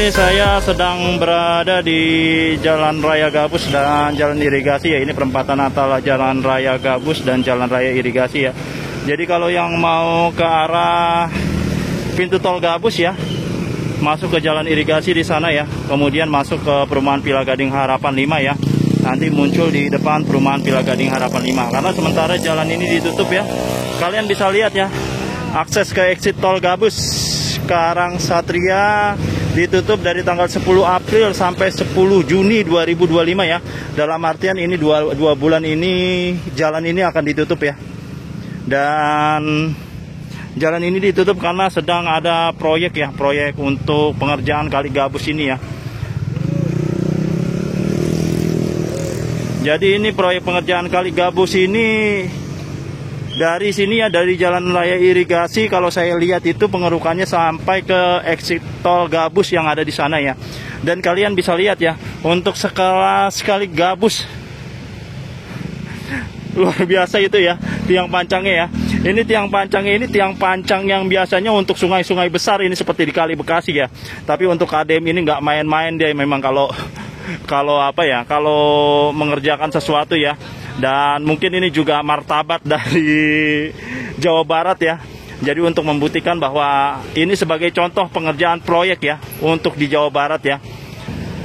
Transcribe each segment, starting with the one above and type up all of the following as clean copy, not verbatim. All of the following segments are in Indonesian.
ini saya sedang berada di Jalan Raya Gabus dan Jalan Irigasi ya. Ini perempatan antara Jalan Raya Gabus dan Jalan Raya Irigasi ya. Jadi kalau yang mau ke arah pintu tol Gabus ya, masuk ke Jalan Irigasi di sana ya. Kemudian masuk ke perumahan Villa Gading Harapan 5 ya. Nanti muncul di depan perumahan Villa Gading Harapan 5. Karena sementara jalan ini ditutup ya. Kalian bisa lihat ya, akses ke exit tol Gabus Karang Satria ditutup dari tanggal 10 April sampai 10 Juni 2025 ya. Dalam artian ini dua bulan ini jalan ini akan ditutup ya. Dan jalan ini ditutup karena sedang ada proyek ya, proyek untuk pengerjaan Kali Gabus ini ya. Jadi ini proyek pengerjaan Kali Gabus ini dari sini ya, dari Jalan Raya Irigasi, kalau saya lihat itu pengerukannya sampai ke exit tol Gabus yang ada di sana ya. Dan kalian bisa lihat ya, untuk sekelas Kali Gabus luar biasa itu ya, tiang pancangnya ya. Ini tiang pancangnya, ini tiang pancang yang biasanya untuk sungai-sungai besar, ini seperti di Kali Bekasi ya. Tapi untuk KDM ini nggak main-main dia memang kalau mengerjakan sesuatu ya. Dan mungkin ini juga martabat dari Jawa Barat ya. Jadi untuk membuktikan bahwa ini sebagai contoh pengerjaan proyek ya untuk di Jawa Barat ya.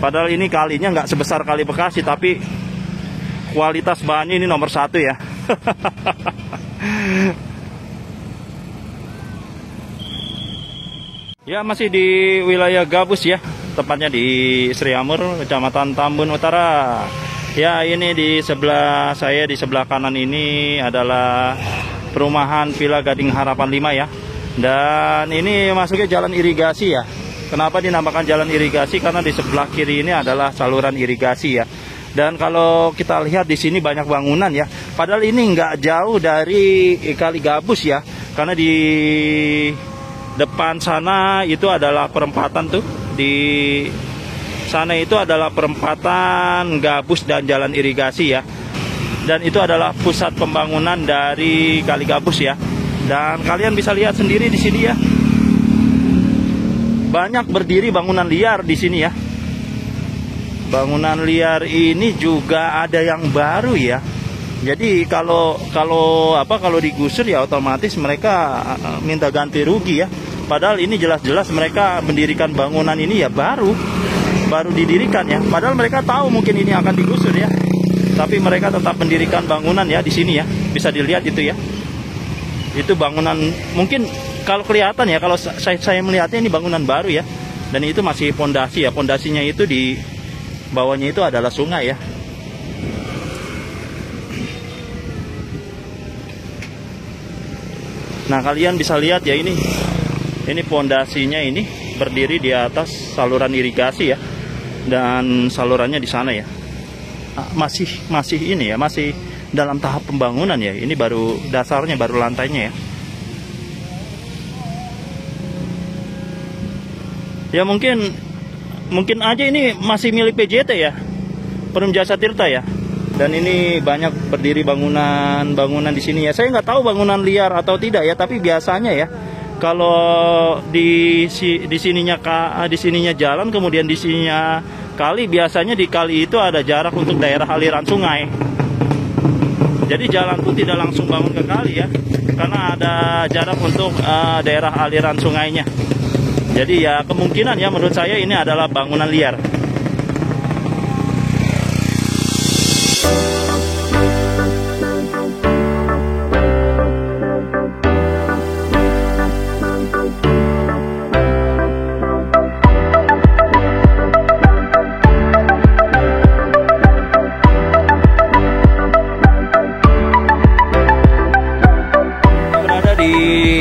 Padahal ini kalinya nggak sebesar Kali Bekasi, tapi kualitas bahannya ini nomor 1 ya. Ya, masih di wilayah Gabus ya, tepatnya di Sriamur, Kecamatan Tambun Utara. Ya, ini di sebelah saya, di sebelah kanan ini adalah perumahan Villa Gading Harapan 5 ya. Dan ini masuknya Jalan Irigasi ya. Kenapa dinamakan Jalan Irigasi? Karena di sebelah kiri ini adalah saluran irigasi ya. Dan kalau kita lihat di sini banyak bangunan ya. Padahal ini nggak jauh dari Kali Gabus ya. Karena di depan sana itu adalah perempatan tuh, di sana itu adalah perempatan Gabus dan Jalan Irigasi ya. Dan itu adalah pusat pembangunan dari Kali Gabus ya. Dan kalian bisa lihat sendiri di sini ya, banyak berdiri bangunan liar di sini ya. Bangunan liar ini juga ada yang baru ya. Jadi kalau digusur ya otomatis mereka minta ganti rugi ya. Padahal ini jelas-jelas mereka mendirikan bangunan ini ya baru didirikan ya. Padahal mereka tahu mungkin ini akan digusur ya. Tapi mereka tetap mendirikan bangunan ya di sini ya. Bisa dilihat itu ya. Itu bangunan, mungkin kalau kelihatan ya, kalau saya melihatnya ini bangunan baru ya. Dan itu masih pondasi ya. Pondasinya itu di bawahnya itu adalah sungai ya. Nah, kalian bisa lihat ya, ini pondasinya ini berdiri di atas saluran irigasi ya. Dan salurannya di sana ya. Masih ini ya, masih dalam tahap pembangunan ya. Ini baru dasarnya, baru lantainya ya. Ya mungkin aja ini masih milik PJT ya, Perum Jasa Tirta ya. Dan ini banyak berdiri bangunan di sini ya. Saya nggak tahu bangunan liar atau tidak ya, tapi biasanya ya kalau di sininya jalan, kemudian di sininya kali, biasanya di kali itu ada jarak untuk daerah aliran sungai. Jadi jalan pun tidak langsung bangun ke kali ya, karena ada jarak untuk daerah aliran sungainya. Jadi ya kemungkinan ya menurut saya ini adalah bangunan liar.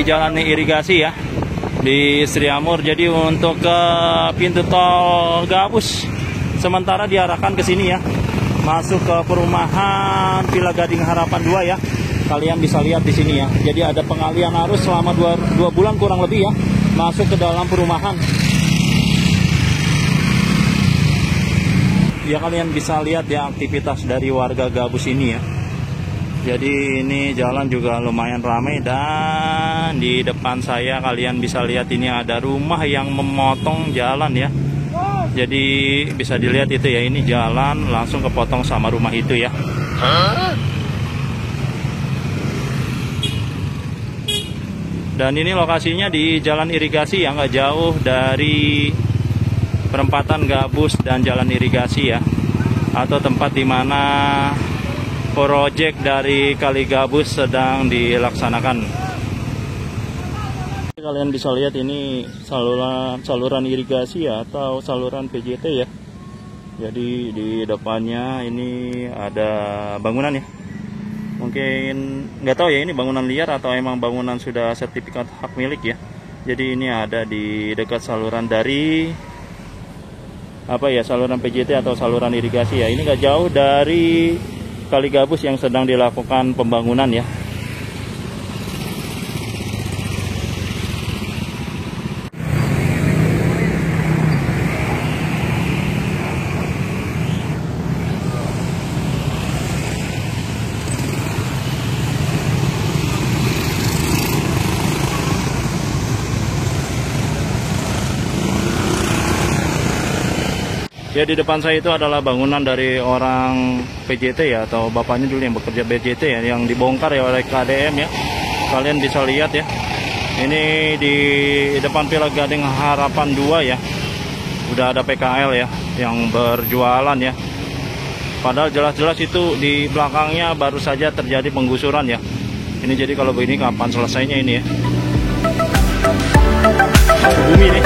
Jalan Irigasi ya di Sriamur. Jadi untuk ke pintu tol Gabus sementara diarahkan ke sini ya, masuk ke perumahan Villa Gading Harapan 2 ya. Kalian bisa lihat di sini ya. Jadi ada pengalian arus selama 2 bulan kurang lebih ya, masuk ke dalam perumahan. Ya, kalian bisa lihat ya aktivitas dari warga Gabus ini ya. Jadi ini jalan juga lumayan ramai, dan di depan saya kalian bisa lihat ini ada rumah yang memotong jalan ya. Jadi bisa dilihat itu ya, ini jalan langsung kepotong sama rumah itu ya. Dan ini lokasinya di jalan irigasi yang nggak jauh dari perempatan Gabus dan jalan irigasi ya, atau tempat di mana proyek dari Kali Gabus sedang dilaksanakan. Kalian bisa lihat ini saluran irigasi ya, atau saluran PJT ya. Jadi di depannya ini ada bangunan ya. Mungkin nggak tahu ya ini bangunan liar atau emang bangunan sudah sertifikat hak milik ya. Jadi ini ada di dekat saluran dari apa ya, saluran PJT atau saluran irigasi ya. Ini nggak jauh dari Kali Gabus yang sedang dilakukan pembangunan ya. Ya, di depan saya itu adalah bangunan dari orang PJT ya, atau bapaknya dulu yang bekerja PJT ya, yang dibongkar ya oleh KDM ya. Kalian bisa lihat ya, ini di depan Villa Gading Harapan 2 ya, udah ada PKL ya yang berjualan ya. Padahal jelas-jelas itu di belakangnya baru saja terjadi penggusuran ya. Ini jadi kalau begini kapan selesainya ini ya? Bumi nih.